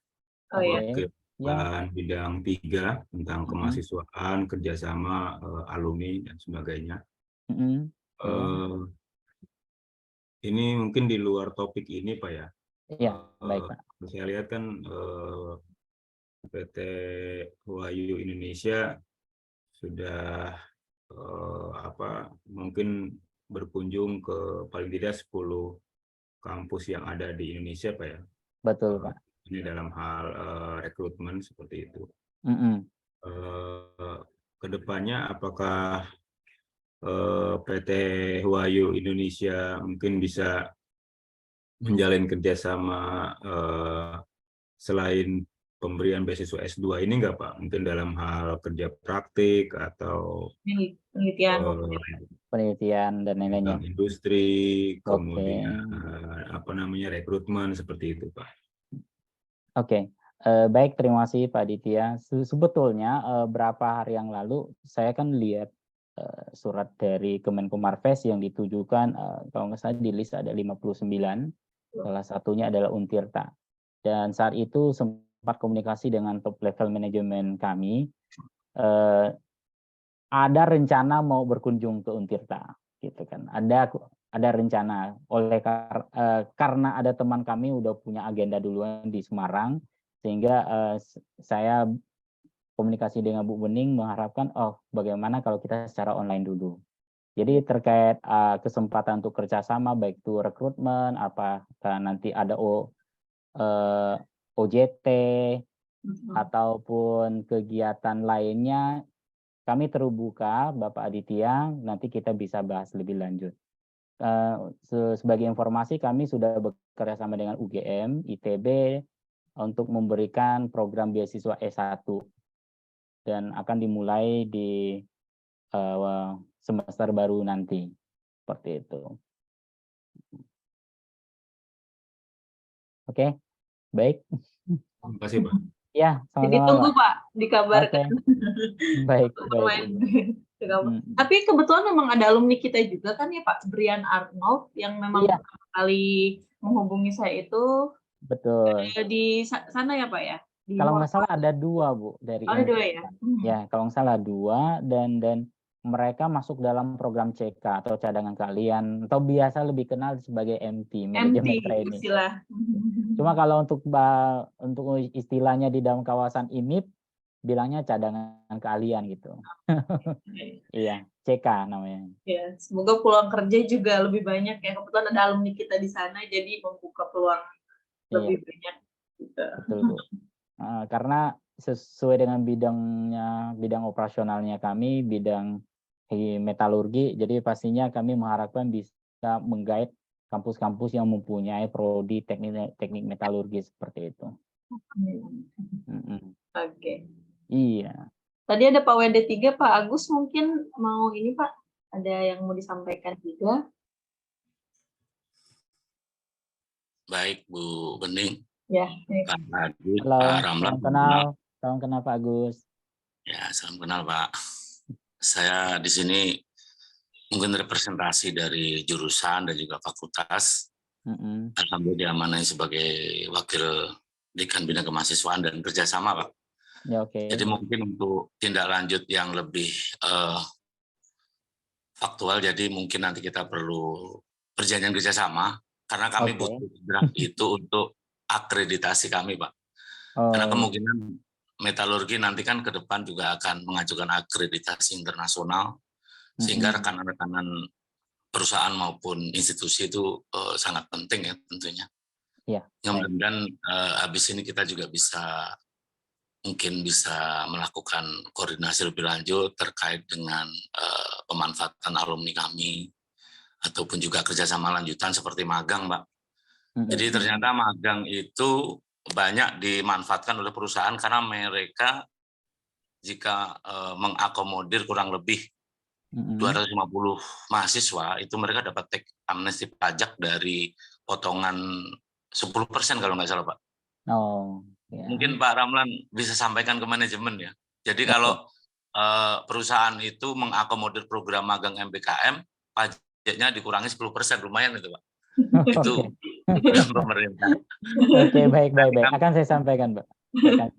Bidang 3 tentang kemahasiswaan, kerjasama alumni dan sebagainya. Ini mungkin di luar topik ini Pak ya. Iya, baik Pak. Saya lihat kan PT Huayu Indonesia sudah mungkin berkunjung ke paling tidak 10 kampus yang ada di Indonesia, Pak ya. Betul, Pak. Ini dalam hal rekrutmen seperti itu. Kedepannya apakah PT Huayu Indonesia mungkin bisa menjalin kerjasama selain pemberian beasiswa S2 ini enggak, Pak? Mungkin dalam hal kerja praktik atau penelitian dan lain-lainnya. Industri, kemudian rekrutmen seperti itu, Pak. Oke. Baik, terima kasih Pak Aditya. Sebetulnya berapa hari yang lalu saya kan lihat surat dari Kemenkomarves yang ditujukan, kalau nggak salah di list ada 59, salah satunya adalah Untirta. Dan saat itu sempat komunikasi dengan top level manajemen kami, ada rencana mau berkunjung ke Untirta, gitu kan. Ada rencana, karena ada teman kami udah punya agenda duluan di Semarang, sehingga saya komunikasi dengan Bu Bening mengharapkan, bagaimana kalau kita secara online dulu. Jadi terkait kesempatan untuk kerjasama, baik itu rekrutmen, apakah nanti ada OJT, ataupun kegiatan lainnya, kami terbuka, Bapak Aditya, nanti kita bisa bahas lebih lanjut. Sebagai informasi, kami sudah bekerja sama dengan UGM, ITB, untuk memberikan program beasiswa S1. Dan akan dimulai di semester baru nanti, seperti itu. Oke, baik. Terima kasih, Pak. Ya, sama-sama. Jadi tunggu, Pak, dikabarkan. Baik. Tapi kebetulan memang ada alumni kita juga kan ya, Pak Brian Arnold, yang memang pertama kali menghubungi saya itu. Betul. Di sana ya, Pak ya? Kalau nggak salah ada 2, Bu, dari ada 2 ya? Ya, kalau nggak salah 2, dan mereka masuk dalam program CK atau cadangan keahlian, atau biasa lebih kenal sebagai MT, manajemen training. Istilah. Cuma kalau untuk istilahnya di dalam kawasan IMIP, bilangnya cadangan keahlian gitu. Iya, CK namanya. Ya, semoga peluang kerja juga lebih banyak ya. Kebetulan ada alumni kita di sana, jadi membuka peluang lebih banyak. Gitu. Betul, Bu. Karena sesuai dengan bidang operasionalnya kami, bidang metalurgi, jadi pastinya kami mengharapkan bisa menggait kampus-kampus yang mempunyai prodi teknik metalurgi seperti itu. Oke. Iya. Tadi ada Pak WD3, Pak Agus mungkin mau ini, Pak, ada yang mau disampaikan juga? Baik, Bu Bening. Ya. Pak Agus, Halo, Pak Ramlan. salam kenal Pak Agus. Ya, salam kenal, Pak. Saya di sini mungkin representasi dari jurusan dan juga fakultas. Alhamdulillah diamanai sebagai wakil Dekan Bidang Kemahasiswaan dan Kerjasama, Pak. Ya, oke. Jadi mungkin untuk tindak lanjut yang lebih faktual, jadi mungkin nanti kita perlu perjanjian kerjasama, karena kami butuh draft itu untuk akreditasi kami, Pak. Karena kemungkinan metalurgi nanti kan ke depan juga akan mengajukan akreditasi internasional, sehingga rekanan-rekanan perusahaan maupun institusi itu sangat penting ya tentunya. Ya. Mudah-mudahan habis ini kita juga mungkin bisa melakukan koordinasi lebih lanjut terkait dengan pemanfaatan alumni kami, ataupun juga kerjasama lanjutan seperti magang, Pak. Jadi ternyata magang itu banyak dimanfaatkan oleh perusahaan karena mereka jika mengakomodir kurang lebih 250 mahasiswa, itu mereka dapat teks amnesti pajak dari potongan 10% kalau nggak salah, Pak. Mungkin Pak Ramlan bisa sampaikan ke manajemen ya. Jadi kalau perusahaan itu mengakomodir program magang MBKM, pajaknya dikurangi 10%, lumayan itu, Pak. Itu pemerintah. Oke, baik. Akan saya sampaikan, Pak.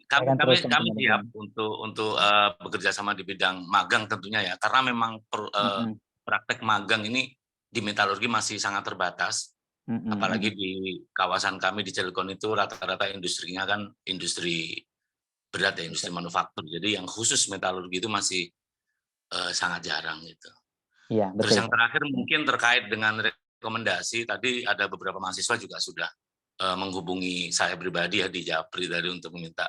Kami siap untuk bekerja sama di bidang magang tentunya ya, karena memang praktek magang ini di metalurgi masih sangat terbatas, apalagi di kawasan kami di Cilegon itu rata-rata industrinya kan industri berat ya, industri manufaktur. Jadi yang khusus metalurgi itu masih sangat jarang gitu. Iya, Terus betul. yang terakhir mungkin terkait dengan rekomendasi, tadi ada beberapa mahasiswa juga sudah menghubungi saya pribadi ya di Japri tadi untuk meminta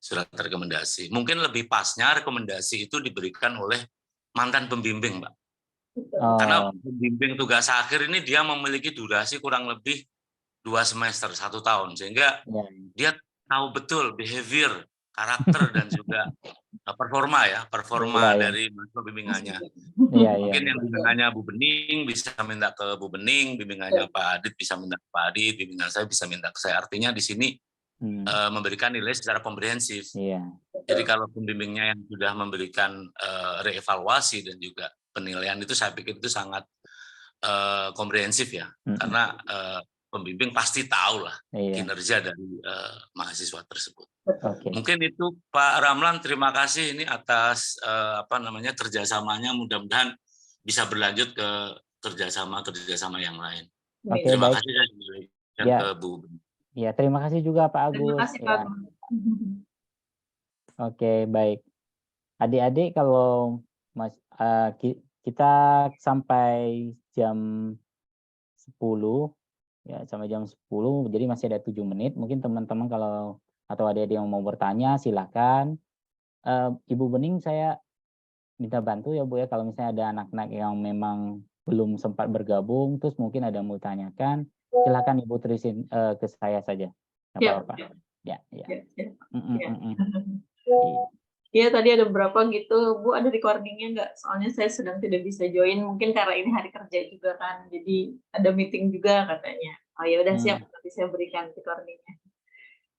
surat rekomendasi. Mungkin lebih pasnya rekomendasi itu diberikan oleh mantan pembimbing, Mbak. Karena pembimbing tugas akhir ini dia memiliki durasi kurang lebih 2 semester, 1 tahun, sehingga dia tahu betul behavior, karakter dan juga performa dari mahasiswa bimbingannya. Mungkin yang bimbingannya Bu Bening bisa minta ke Bu Bening, bimbingannya Pak Adit bisa minta ke Pak Adit, bimbingan saya bisa minta ke saya. Artinya di sini memberikan nilai secara komprehensif. Jadi kalau pembimbingnya yang sudah memberikan reevaluasi dan juga penilaian itu, saya pikir itu sangat komprehensif ya, karena pembimbing pasti tahu lah kinerja dari mahasiswa tersebut. Mungkin itu Pak Ramlan, terima kasih ini atas kerjasamanya, mudah-mudahan bisa berlanjut ke kerjasama yang lain. Terima kasih ke Bu. Ya, terima kasih juga Pak Agus. Terima kasih Pak. Oke, baik. Adik-adik, kalau kita sampai jam 10 ya, sampai jam 10, jadi masih ada 7 menit. Mungkin teman-teman kalau atau adik-adik yang mau bertanya silakan. Ibu Bening, saya minta bantu ya Bu ya, kalau misalnya ada anak-anak yang memang belum sempat bergabung, terus mungkin ada yang mau tanyakan, silakan Ibu tulisin ke saya saja. Nggak apa-apa. Ya. Iya, tadi ada beberapa gitu, Bu, ada recordingnya nggak? Soalnya saya sedang tidak bisa join, mungkin karena ini hari kerja juga kan, jadi ada meeting juga katanya. Oh ya udah siap, nanti saya berikan recordingnya.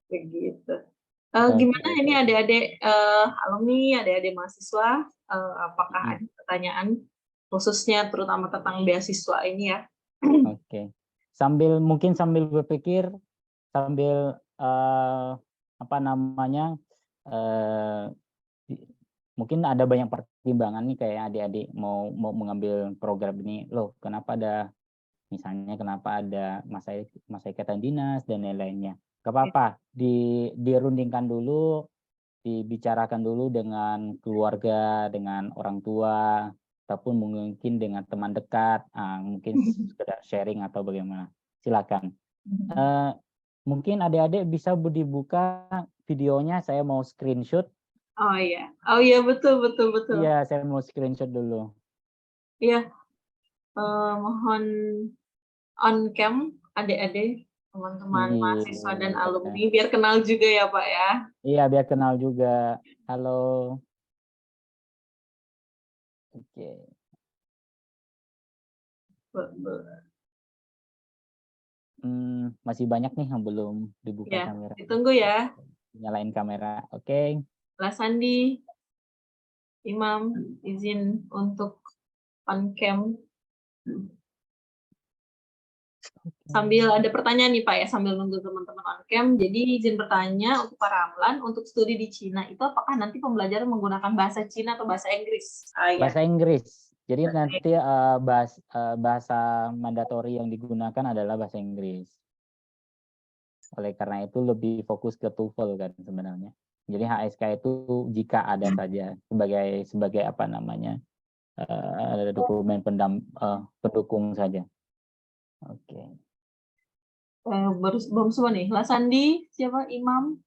Begitu. Gimana ini adik-adik alumni, adik-adik mahasiswa, apakah ada pertanyaan khususnya terutama tentang beasiswa ini ya? Oke. Mungkin sambil berpikir, sambil mungkin ada banyak pertimbangan nih, kayak adik-adik mau mengambil program ini, loh kenapa ada masa ikatan dinas dan lain-lainnya. Gak apa-apa, dirundingkan dulu, dibicarakan dulu dengan keluarga, dengan orang tua, ataupun mungkin dengan teman dekat, mungkin sekedar sharing atau bagaimana. Silakan. Mungkin adik-adik bisa dibuka videonya, saya mau screenshot. Oh iya, betul. Iya, saya mau screenshot dulu. Iya, mohon on cam adik-adik, teman-teman mahasiswa dan alumni, biar kenal juga ya Pak ya. Iya, biar kenal juga. Halo. Oke. Masih banyak nih yang belum dibuka kamera. Ditunggu ya. Nyalain kamera, oke. Lasandi, Imam, izin untuk on cam. Sambil ada pertanyaan nih Pak ya, sambil nunggu teman-teman on cam. Jadi izin bertanya untuk Pak Ramlan, untuk studi di Cina itu apakah nanti pembelajaran menggunakan bahasa Cina atau bahasa Inggris? Bahasa Inggris. Jadi nanti bahasa mandatori yang digunakan adalah bahasa Inggris. Oleh karena itu lebih fokus ke TOEFL kan sebenarnya. Jadi HSK itu jika ada saja sebagai dokumen pendukung saja. Oke. Belum semua nih. Lasandi, siapa? Imam,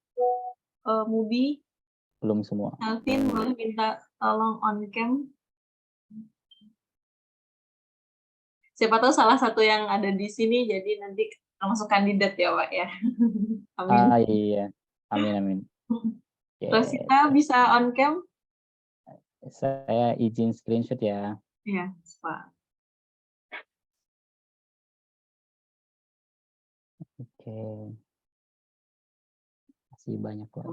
Mubi. Belum semua. Alvin, boleh minta tolong on cam. Siapa tahu salah satu yang ada di sini, jadi nanti termasuk kandidat ya Pak ya. Amin. Iya. Amin. Terus kita bisa on cam? Saya izin screenshot ya. Iya, Pak. Oke. Masih banyak Pak.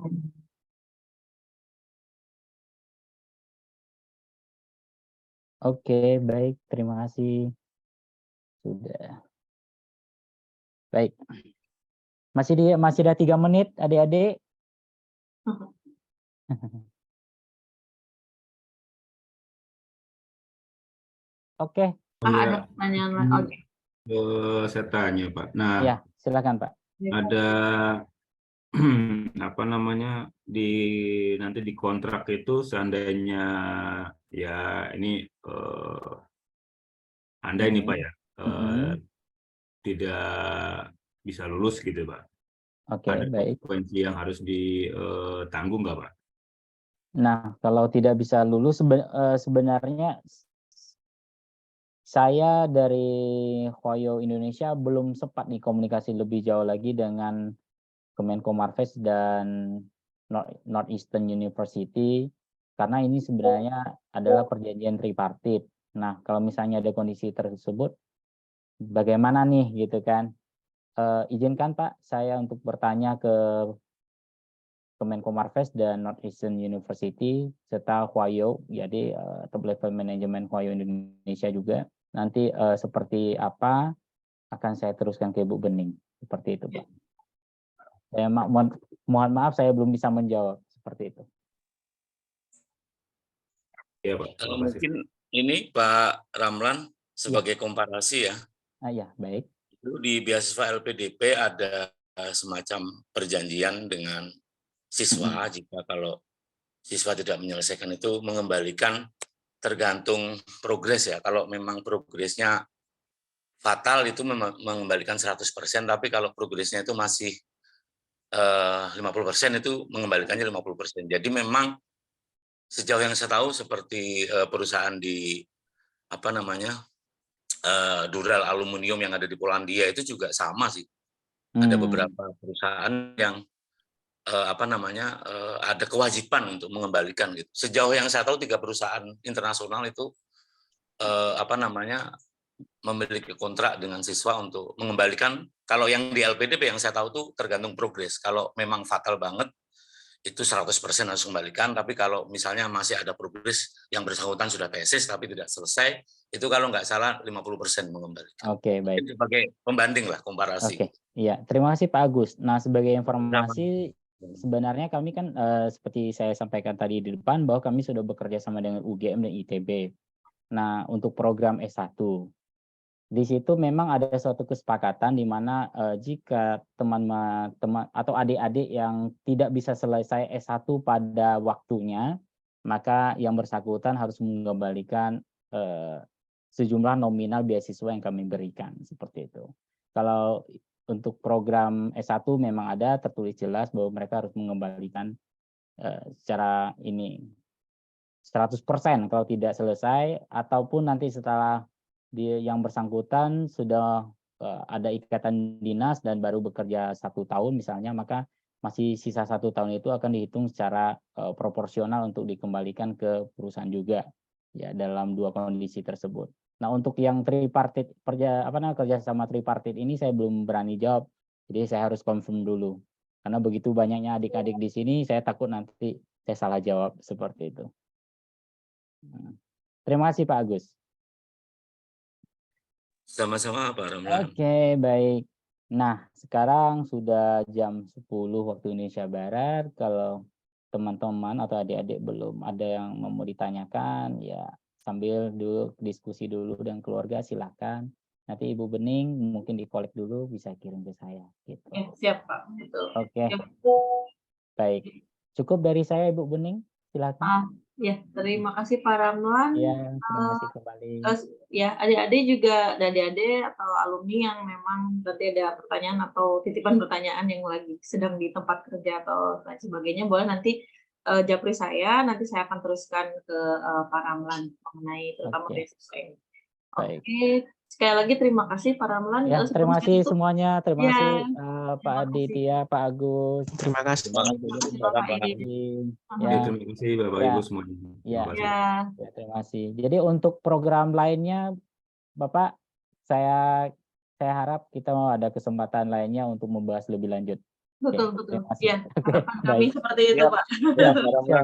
Oke, baik. Terima kasih. Sudah. Baik. Masih ada 3 menit, adik-adik. Oke. Ada pertanyaan lagi. Saya tanya Pak. Nah, ya, silakan Pak. Ada nanti di kontrak itu seandainya ya ini Anda ini Pak ya tidak bisa lulus gitu Pak. Oke, Ada baik. konsekuensi yang harus ditanggung nggak Pak? Nah, kalau tidak bisa lulus sebenarnya saya dari Hwayo Indonesia belum sempat nih komunikasi lebih jauh lagi dengan Kemenko Marves dan Northeastern University karena ini sebenarnya adalah perjanjian tripartit. Nah, kalau misalnya ada kondisi tersebut, bagaimana nih gitu kan? Izinkan Pak saya untuk bertanya ke Kemenko Marves dan Northeastern University serta Hwayo, jadi top level manajemen Hwayo Indonesia juga. Nanti seperti apa akan saya teruskan ke Ibu Bening, seperti itu Pak. Saya mohon maaf saya belum bisa menjawab seperti itu. Ya Pak. Mungkin ini Pak Ramlan sebagai komparasi ya. Ya, baik. Itu di beasiswa LPDP ada semacam perjanjian dengan siswa jika kalau siswa tidak menyelesaikan itu mengembalikan tergantung progres ya. Kalau memang progresnya fatal itu mengembalikan 100%, tapi kalau progresnya itu masih 50% itu mengembalikannya 50%. Jadi memang sejauh yang saya tahu seperti perusahaan di Dural Aluminium yang ada di Polandia itu juga sama sih. Ada beberapa perusahaan yang ada kewajiban untuk mengembalikan gitu. Sejauh yang saya tahu 3 perusahaan internasional itu memiliki kontrak dengan siswa untuk mengembalikan. Kalau yang di LPDP yang saya tahu tuh tergantung progres. Kalau memang fatal banget itu 100% harus kembalikan, tapi kalau misalnya masih ada progres yang bersangkutan sudah tesis tapi tidak selesai, itu kalau nggak salah 50% mengembalikan. Oke, baik. Itu sebagai pembanding lah, komparasi. Oke, iya. Terima kasih Pak Agus. Nah, sebagai informasi, sebenarnya kami kan seperti saya sampaikan tadi di depan bahwa kami sudah bekerja sama dengan UGM dan ITB. Nah, untuk program S1, di situ memang ada suatu kesepakatan di mana jika teman-teman atau adik-adik yang tidak bisa selesai S1 pada waktunya, maka yang bersangkutan harus mengembalikan sejumlah nominal beasiswa yang kami berikan, seperti itu. Kalau untuk program S1 memang ada tertulis jelas bahwa mereka harus mengembalikan secara ini 100% kalau tidak selesai, ataupun nanti setelah yang bersangkutan sudah ada ikatan dinas dan baru bekerja 1 tahun misalnya, maka masih sisa 1 tahun itu akan dihitung secara proporsional untuk dikembalikan ke perusahaan juga ya dalam 2 kondisi tersebut. Nah, untuk yang tripartit kerjasama tripartit ini saya belum berani jawab, jadi saya harus confirm dulu karena begitu banyaknya adik-adik di sini, saya takut nanti saya salah jawab seperti itu. Terima kasih Pak Agus. Sama-sama Pak Ramlan. Oke, baik. Nah, sekarang sudah jam 10 waktu Indonesia Barat. Kalau teman-teman atau adik-adik belum ada yang mau ditanyakan, ya sambil dulu diskusi dulu dengan keluarga, silakan. Nanti Ibu Bening mungkin di-collect dulu, bisa kirim ke saya. Gitu. Ya, siap Pak. Betul. Oke. Baik. Cukup dari saya Ibu Bening, silakan. Ya, terima kasih Pak Ramlan. Ya, terima kasih kembali. Ya, adik-adik juga, adik-adik atau alumni yang memang berarti ada pertanyaan atau titipan pertanyaan yang lagi sedang di tempat kerja atau lain sebagainya, boleh nanti japri saya, nanti saya akan teruskan ke Pak Ramlan mengenai terutama beasiswa ini. Oke, sekali lagi terima kasih Pak Ramlan. Ya, terima kasih semuanya, terima kasih Pak Aditya, Pak Agus. Terima kasih. Terima kasih Bapak Ibu semuanya. Ya, terima kasih. Jadi untuk program lainnya, Bapak, saya harap kita mau ada kesempatan lainnya untuk membahas lebih lanjut. Betul. Ya, harapan kami seperti itu Pak.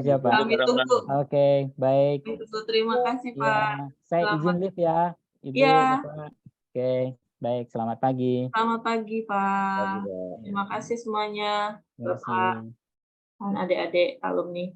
Siap, Pak. Kami tunggu. Oke, baik. Terima kasih Pak. Saya izin live ya, Ibu. Bapak. Oke, baik. Selamat pagi. Selamat pagi Pak. Terima kasih semuanya, Bapak dan adik-adik alumni.